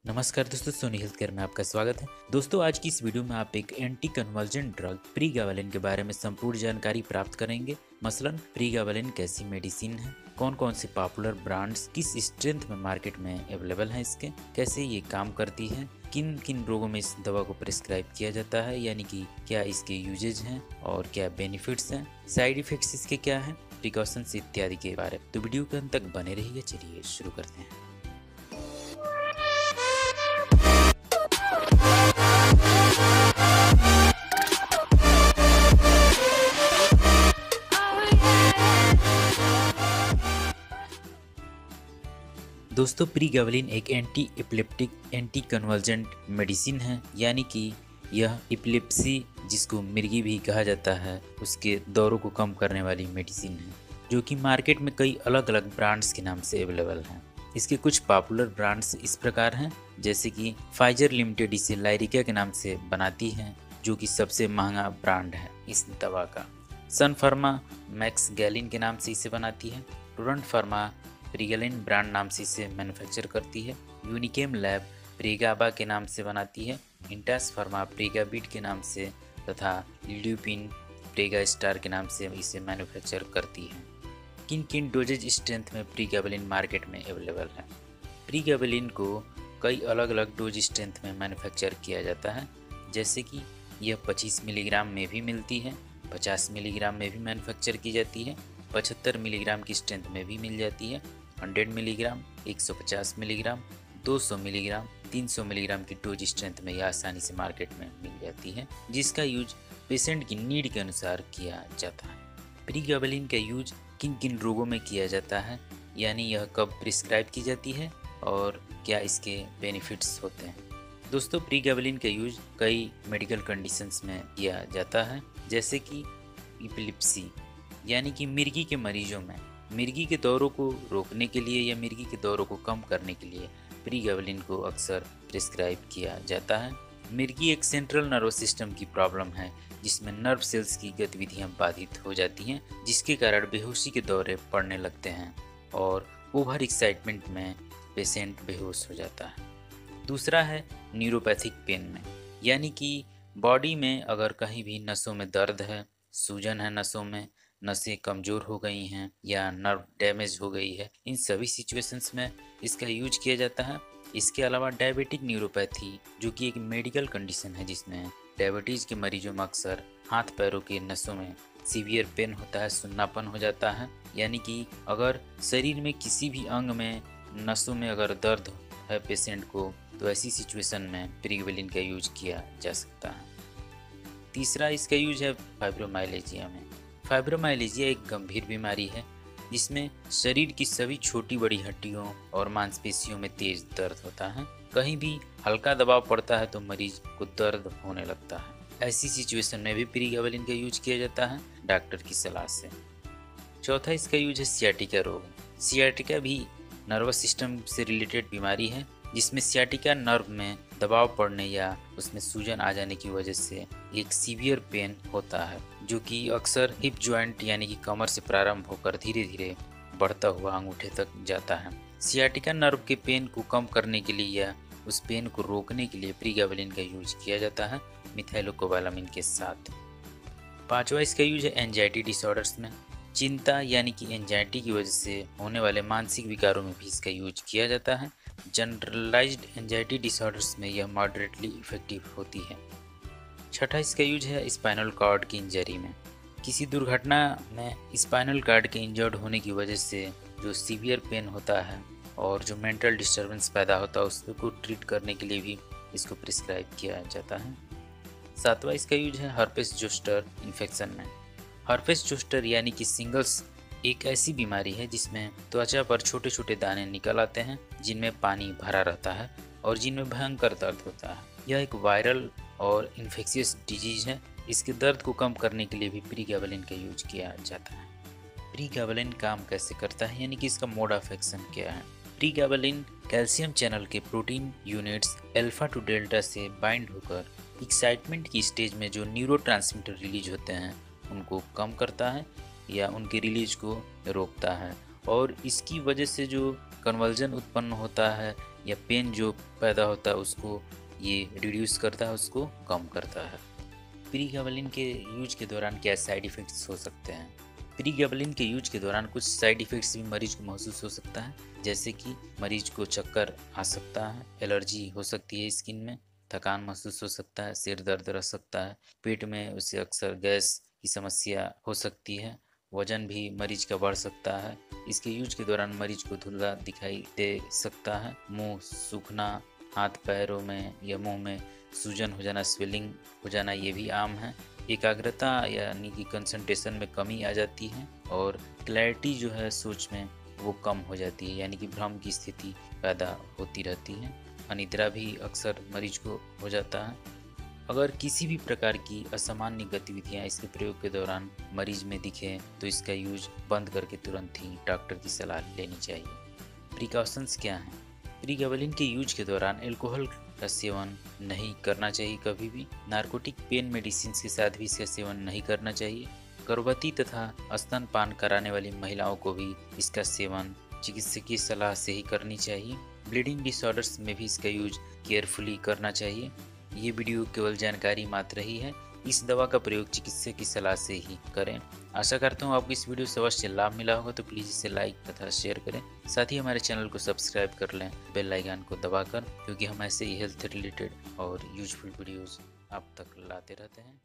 नमस्कार दोस्तों, Soni health care में आपका स्वागत है। दोस्तों, आज की इस वीडियो में आप एक एंटी कन्वर्जेंट ड्रग प्रीगाबालिन के बारे में संपूर्ण जानकारी प्राप्त करेंगे। मसलन प्रीगाबालिन कैसी मेडिसिन है, कौन कौन से पॉपुलर ब्रांड्स किस स्ट्रेंथ में मार्केट में अवेलेबल हैं इसके, कैसे ये काम करती है, किन किन रोगों में इस दवा को प्रिस्क्राइब किया जाता है, यानी कि क्या इसके यूजेज हैं और क्या बेनिफिट्स हैं, साइड इफेक्ट्स इसके क्या हैं, प्रिकॉशंस इत्यादि के बारे में। तो वीडियो के अंत तक बने रहिए। चलिए शुरू करते हैं। दोस्तों, प्रीगाबालिन एक anti epileptic anti convergent medicine है, यानी कि यह एपिलेप्सी जिसको मिर्गी भी कहा जाता है उसके दौरों को कम करने वाली मेडिसिन है, जो कि मार्केट में कई अलग अलग ब्रांड्स के नाम से अवेलेबल हैं। इसके कुछ पॉपुलर ब्रांड्स इस प्रकार हैं, जैसे कि फाइजर लिमिटेड इसे लाइरिका के नाम से बनाती है, जो कि सबसे महंगा ब्रांड है इस दवा का। सन फार्मा मैक्स गैलिन के नाम से इसे बनाती है। टोरेंट फार्मा प्रीगाबालिन ब्रांड नाम से इसे मैन्युफैक्चर करती है। यूनिकेम लैब प्रीगाबा के नाम से बनाती है। इंटास फार्मा प्रीगाबिड के नाम से तथा ल्यूपिन प्रीगा स्टार के नाम से इसे मैन्युफैक्चर करती है। किन किन डोजेज स्ट्रेंथ में प्रीगाबालिन मार्केट में अवेलेबल है? प्रीगाबालिन को कई अलग अलग डोज स्ट्रेंथ में मैन्युफैक्चर किया जाता है, जैसे कि यह 25 मिलीग्राम में भी मिलती है, 50 मिलीग्राम में भी मैन्युफैक्चर की जाती है, 75 मिलीग्राम की स्ट्रेंथ में भी मिल जाती है, 100 मिलीग्राम, 150 मिलीग्राम, 200 मिलीग्राम, 300 मिलीग्राम की डोज स्ट्रेंथ में यह आसानी से मार्केट में मिल जाती है, जिसका यूज पेशेंट की नीड के अनुसार किया जाता है। प्रीगाबालिन का यूज किन किन रोगों में किया जाता है, यानी यह कब प्रिस्क्राइब की जाती है और क्या इसके बेनिफिट्स होते हैं। दोस्तों, प्रीगाबालिन का यूज कई मेडिकल कंडीशंस में किया जाता है, जैसे कि एपिलेप्सी यानी कि मिर्गी के मरीजों में मिर्गी के दौरों को रोकने के लिए या मिर्गी के दौरों को कम करने के लिए प्रीगाबालिन को अक्सर प्रिस्क्राइब किया जाता है। मिर्गी एक सेंट्रल नर्वस सिस्टम की प्रॉब्लम है, जिसमें नर्व सेल्स की गतिविधियां बाधित हो जाती हैं, जिसके कारण बेहोशी के दौरे पड़ने लगते हैं और ओवर एक्साइटमेंट में पेशेंट बेहोश हो जाता है। दूसरा है न्यूरोपैथिक पेन में, यानी कि बॉडी में अगर कहीं भी नसों में दर्द है, सूजन है नसों में, नसें कमज़ोर हो गई हैं या नर्व डैमेज हो गई है, इन सभी सिचुएशंस में इसका यूज किया जाता है। इसके अलावा डायबिटिक न्यूरोपैथी, जो कि एक मेडिकल कंडीशन है जिसमें डायबिटीज़ के मरीजों में अक्सर हाथ पैरों के नसों में सीवियर पेन होता है, सुन्नापन हो जाता है, यानी कि अगर शरीर में किसी भी अंग में नसों में अगर दर्द है पेशेंट को, तो ऐसी सिचुएशन में प्रीगाबालिन का यूज किया जा सकता है। तीसरा इसका यूज है फाइब्रोमाइलेजिया में। फाइब्रोमाइलेजिया एक गंभीर बीमारी है जिसमें शरीर की सभी छोटी बड़ी हड्डियों और मांसपेशियों में तेज दर्द होता है। कहीं भी हल्का दबाव पड़ता है तो मरीज को दर्द होने लगता है। ऐसी सिचुएशन में भी प्रीगाबालिन का यूज किया जाता है डॉक्टर की सलाह से। चौथा इसका यूज है सियाटिका रोग। सियाटिका भी नर्वस सिस्टम से रिलेटेड बीमारी है, जिसमें सियाटिका नर्व में दबाव पड़ने या उसमें सूजन आ जाने की वजह से एक सीवियर पेन होता है, जो कि अक्सर हिप जॉइंट यानी कि कमर से प्रारंभ होकर धीरे धीरे बढ़ता हुआ अंगूठे तक जाता है। सियाटिका नर्व के पेन को कम करने के लिए या उस पेन को रोकने के लिए प्रीगाबालिन का यूज किया जाता है मिथाइलोकोबालामिन के साथ। पांचवा इसका यूज है एंजाइटी डिसऑर्डर्स में। चिंता यानी कि एंजाइटी की वजह से होने वाले मानसिक विकारों में भी इसका यूज किया जाता है। जनरलाइज्ड एंजाइटी डिसऑर्डर्स में यह मॉडरेटली इफेक्टिव होती है। छठा इसका यूज है स्पाइनल कॉर्ड की इंजरी में। किसी दुर्घटना में स्पाइनल कॉर्ड के इंजर्ड होने की वजह से जो सीवियर पेन होता है और जो मेंटल डिस्टर्बेंस पैदा होता है उसको ट्रीट करने के लिए भी इसको प्रिस्क्राइब किया जाता है। सातवां इसका यूज है हर्पेस जोस्टर इन्फेक्शन में। हर्पेस जोस्टर यानी कि सिंगल्स एक ऐसी बीमारी है जिसमें त्वचा पर छोटे छोटे दाने निकल आते हैं, जिनमें पानी भरा रहता है और जिनमें भयंकर दर्द होता है। यह एक वायरल और इन्फेक्शियस डिजीज है। इसके दर्द को कम करने के लिए भी प्रीगाबालिन का यूज किया जाता है। प्रीगाबालिन काम कैसे करता है, यानी कि इसका मोड ऑफ एक्शन क्या है? प्रीगाबालिन कैल्शियम चैनल के protein units alpha two delta से बाइंड होकर एक्साइटमेंट की स्टेज में जो न्यूरोट्रांसमीटर रिलीज होते हैं उनको कम करता है या उनके रिलीज को रोकता है, और इसकी वजह से जो कन्वर्जन उत्पन्न होता है या पेन जो पैदा होता है उसको ये रिड्यूस करता है, उसको कम करता है। प्रीगाबलिन के यूज के दौरान क्या साइड इफ़ेक्ट्स हो सकते हैं? प्रीगाबलिन के यूज के दौरान कुछ साइड इफ़ेक्ट्स भी मरीज को महसूस हो सकता है, जैसे कि मरीज को चक्कर आ सकता है, एलर्जी हो सकती है स्किन में, थकान महसूस हो सकता है, सिर दर्द रह सकता है, पेट में उसे अक्सर गैस की समस्या हो सकती है, वजन भी मरीज का बढ़ सकता है। इसके यूज के दौरान मरीज को धुंधला दिखाई दे सकता है, मुंह सूखना, हाथ पैरों में या मुंह में सूजन हो जाना, स्वेलिंग हो जाना, ये भी आम है। एकाग्रता यानी कि कंसंट्रेशन में कमी आ जाती है और क्लैरिटी जो है सोच में वो कम हो जाती है, यानी कि भ्रम की स्थिति पैदा होती रहती है। अनिद्रा भी अक्सर मरीज को हो जाता है। अगर किसी भी प्रकार की असामान्य गतिविधियां इसके प्रयोग के दौरान मरीज में दिखे तो इसका यूज बंद करके तुरंत ही डॉक्टर की सलाह लेनी चाहिए। प्रिकॉशंस क्या हैं? प्रीगाबलिन के यूज के दौरान अल्कोहल का सेवन नहीं करना चाहिए कभी भी। नार्कोटिक पेन मेडिसिन के साथ भी इसका सेवन नहीं करना चाहिए। गर्भवती तथा स्तनपान कराने वाली महिलाओं को भी इसका सेवन चिकित्सकीय सलाह से ही करनी चाहिए। ब्लीडिंग डिसऑर्डर्स में भी इसका यूज केयरफुली करना चाहिए। ये वीडियो केवल जानकारी मात्र ही है, इस दवा का प्रयोग चिकित्सक की सलाह से ही करें। आशा करता हूँ आपको इस वीडियो से अवश्य लाभ मिला होगा, तो प्लीज़ इसे लाइक तथा शेयर करें। साथ ही हमारे चैनल को सब्सक्राइब कर लें बेल आइकन को दबाकर, क्योंकि हम ऐसे ही हेल्थ रिलेटेड और यूजफुल वीडियोस आप तक लाते रहते हैं।